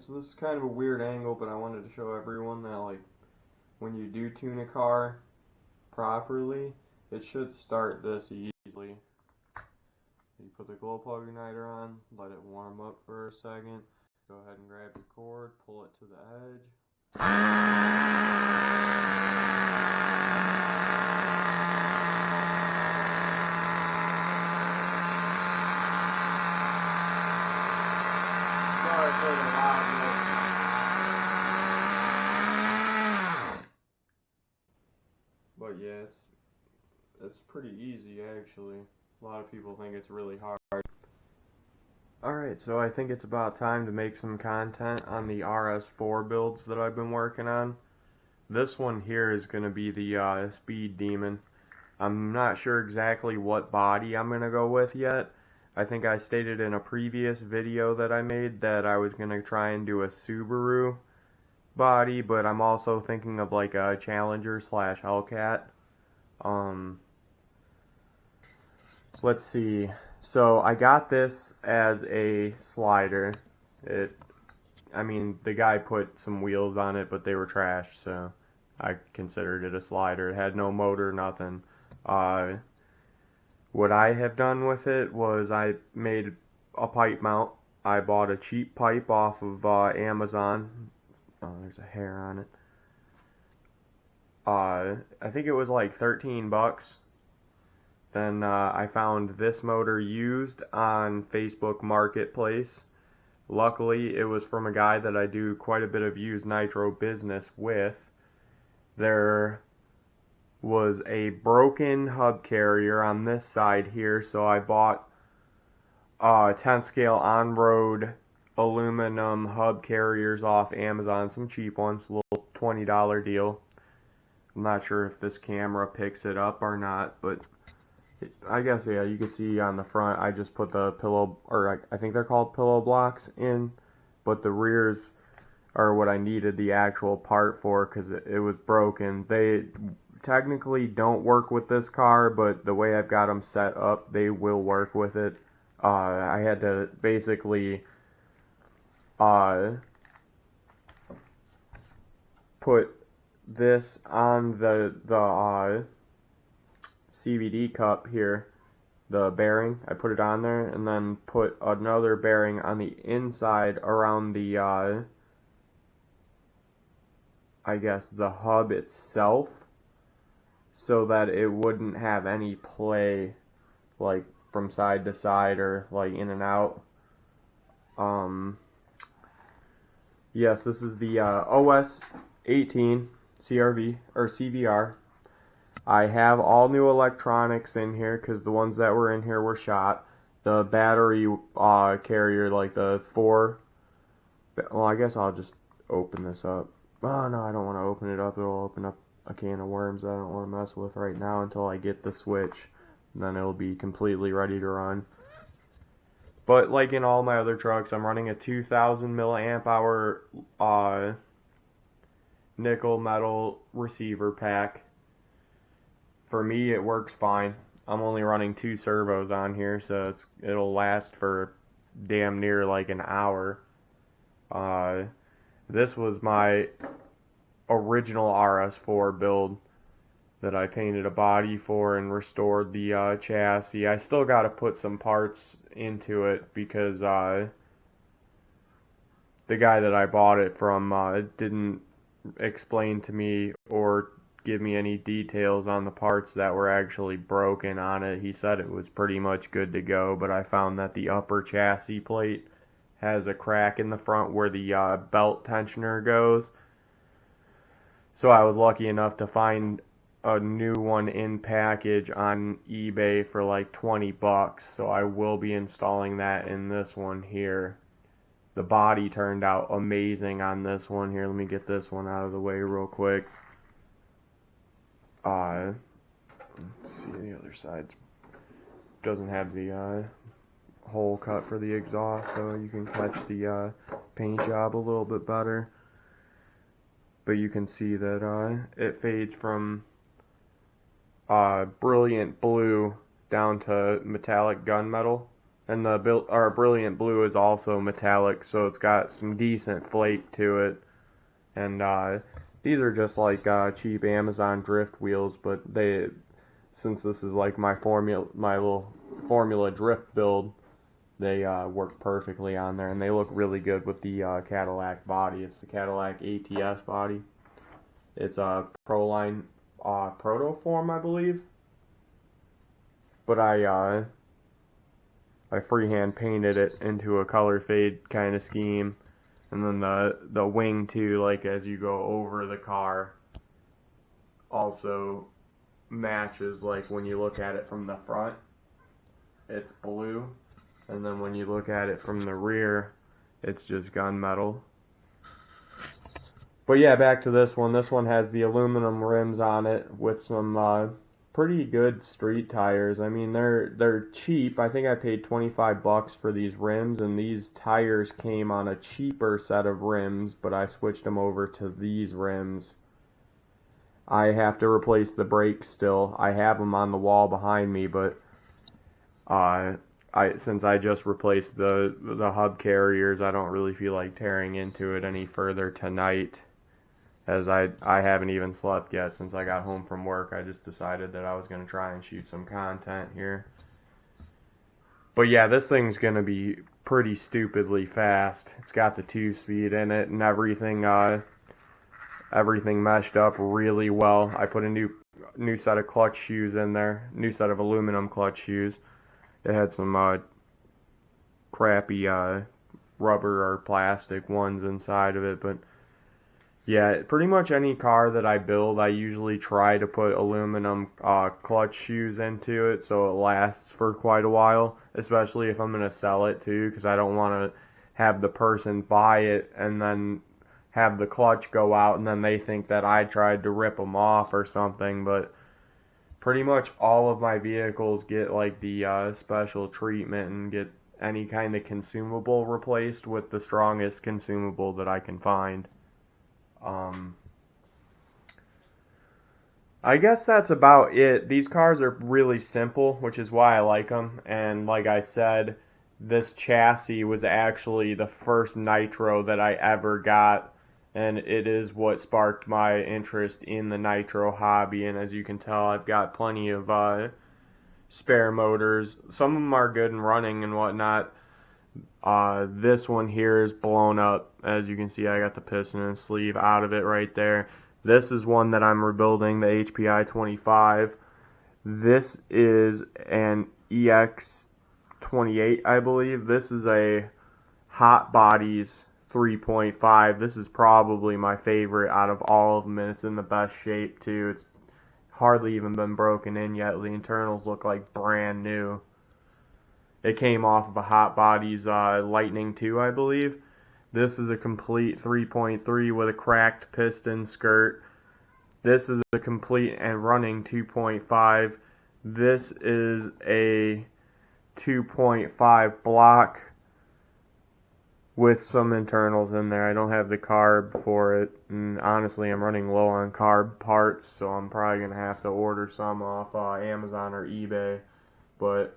so this is kind of a weird angle, but I wanted to show everyone that, like, when you do tune a car properly, it should start this easily. You put the glow plug igniter on, let it warm up for a second, go ahead and grab your cord, pull it to the edge. Sorry for the loudness. But yeah, it's pretty easy actually. A lot of people think it's really hard. Alright, so I think it's about time to make some content on the Rs4 builds that I've been working on. This one here is going to be the Speed Demon. I'm not sure exactly what body I'm going to go with yet. I think I stated in a previous video that I made that I was going to try and do a Subaru body, but I'm also thinking of like a Challenger slash Hellcat. Let's see. So I got this as a slider. I mean, the guy put some wheels on it, but they were trash, so I considered it a slider. It had no motor, nothing. What I have done with it was I made a pipe mount. I bought a cheap pipe off of Amazon. Oh, there's a hair on it. I think it was like 13 bucks. Then I found this motor used on Facebook Marketplace. Luckily, it was from a guy that I do quite a bit of used nitro business with. There was a broken hub carrier on this side here, so I bought 10th scale on-road aluminum hub carriers off Amazon, some cheap ones, a little $20 deal. I'm not sure if this camera picks it up or not, but I guess, yeah, you can see on the front, I just put the pillow, or I think they're called pillow blocks in, but the rears are what I needed the actual part for because it was broken. They technically don't work with this car, but the way I've got them set up, they will work with it. I had to basically put this on the CVD cup here, the bearing. I put it on there and then put another bearing on the inside around the I guess the hub itself, so that it wouldn't have any play like from side to side or like in and out. Yes, this is the OS 18 CRV or CVR. I have all new electronics in here because the ones that were in here were shot. The battery carrier, like the 4, well, I guess I'll just open this up. Oh no, I don't want to open it up. It'll open up a can of worms that I don't want to mess with right now until I get the switch. Then it'll be completely ready to run. But like in all my other trucks, I'm running a 2000 milliamp hour nickel metal receiver pack. For me, it works fine. I'm only running 2 servos on here, so it'll last for damn near like an hour. This was my original Rs4 build that I painted a body for and restored the chassis. I still got to put some parts into it because the guy that I bought it from didn't explain to me or give me any details on the parts that were actually broken on it. He said it was pretty much good to go, but I found that the upper chassis plate has a crack in the front where the belt tensioner goes. So I was lucky enough to find a new one in package on eBay for like 20 bucks. So I will be installing that in this one here. The body turned out amazing on this one here. Let me get this one out of the way real quick. Let's see, the other side doesn't have the hole cut for the exhaust, so you can catch the paint job a little bit better. But you can see that it fades from brilliant blue down to metallic gunmetal. And the brilliant blue is also metallic, so it's got some decent flake to it. And these are just like cheap Amazon drift wheels, but since this is like my little formula drift build, they work perfectly on there, and they look really good with the Cadillac body. It's the Cadillac ATS body. It's a Proline Protoform, I believe. But I freehand painted it into a color fade kind of scheme, and then the wing too, like as you go over the car, also matches. Like when you look at it from the front, it's blue, and then when you look at it from the rear, it's just gunmetal. But yeah, back to this one. This one has the aluminum rims on it with some pretty good street tires. I mean, they're cheap. I think I paid $25 for these rims, and these tires came on a cheaper set of rims, but I switched them over to these rims. I have to replace the brakes still. I have them on the wall behind me, but since I just replaced the hub carriers, I don't really feel like tearing into it any further tonight, as I haven't even slept yet since I got home from work. I just decided that I was going to try and shoot some content here. But yeah, this thing's going to be pretty stupidly fast. It's got the 2-speed in it and everything meshed up really well. I put a new set of clutch shoes in there, new set of aluminum clutch shoes. It had some crappy rubber or plastic ones inside of it, but yeah, pretty much any car that I build, I usually try to put aluminum clutch shoes into it so it lasts for quite a while, especially if I'm going to sell it too, because I don't want to have the person buy it and then have the clutch go out and then they think that I tried to rip them off or something. But pretty much all of my vehicles get like the special treatment and get any kind of consumable replaced with the strongest consumable that I can find. I guess that's about it. These cars are really simple, which is why I like them. And like I said, this chassis was actually the first nitro that I ever got, and it is what sparked my interest in the nitro hobby. And as you can tell, I've got plenty of spare motors. Some of them are good and running and whatnot. This one here is blown up. As you can see, I got the piston and sleeve out of it right there. This is one that I'm rebuilding, the HPI 25. This is an EX28, I believe. This is a Hot Bodies 3.5. This is probably my favorite out of all of them, and it's in the best shape too. It's hardly even been broken in yet. The internals look like brand new. It came off of a Hot Bodies Lightning 2, I believe. This is a complete 3.3 with a cracked piston skirt. This is a complete and running 2.5. This is a 2.5 block with some internals in there. I don't have the carb for it, and honestly I'm running low on carb parts, so I'm probably going to have to order some off Amazon or eBay. But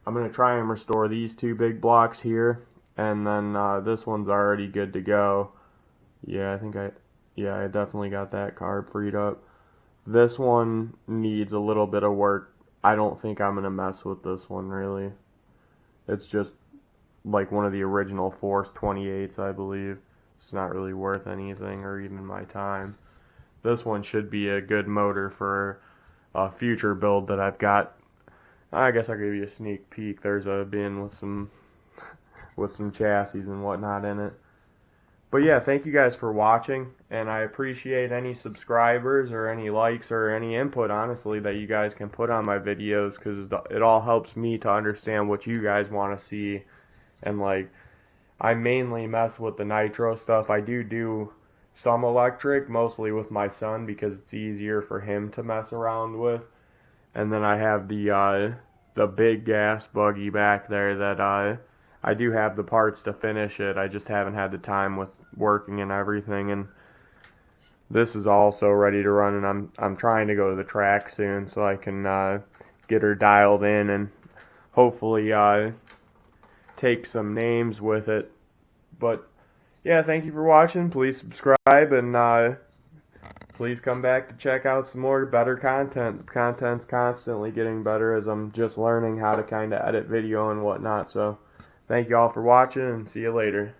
I'm going to try and restore these two big blocks here, and then this one's already good to go. Yeah, I definitely got that carb freed up. This one needs a little bit of work. I don't think I'm going to mess with this one, really. It's just like one of the original Force 28s, I believe. It's not really worth anything or even my time. This one should be a good motor for a future build that I've got. I guess I'll give you a sneak peek. There's a bin with some chassis and whatnot in it. But yeah, thank you guys for watching, and I appreciate any subscribers or any likes or any input, honestly, that you guys can put on my videos, because it all helps me to understand what you guys want to see. And like, I mainly mess with the nitro stuff. I do some electric, mostly with my son, because it's easier for him to mess around with. And then I have the big gas buggy back there that I do have the parts to finish it. I just haven't had the time with working and everything. And this is also ready to run, and I'm trying to go to the track soon so I can get her dialed in and hopefully take some names with it. But yeah, thank you for watching. Please subscribe, and please come back to check out some more better content. The content's constantly getting better as I'm just learning how to kind of edit video and whatnot. So thank you all for watching, and see you later.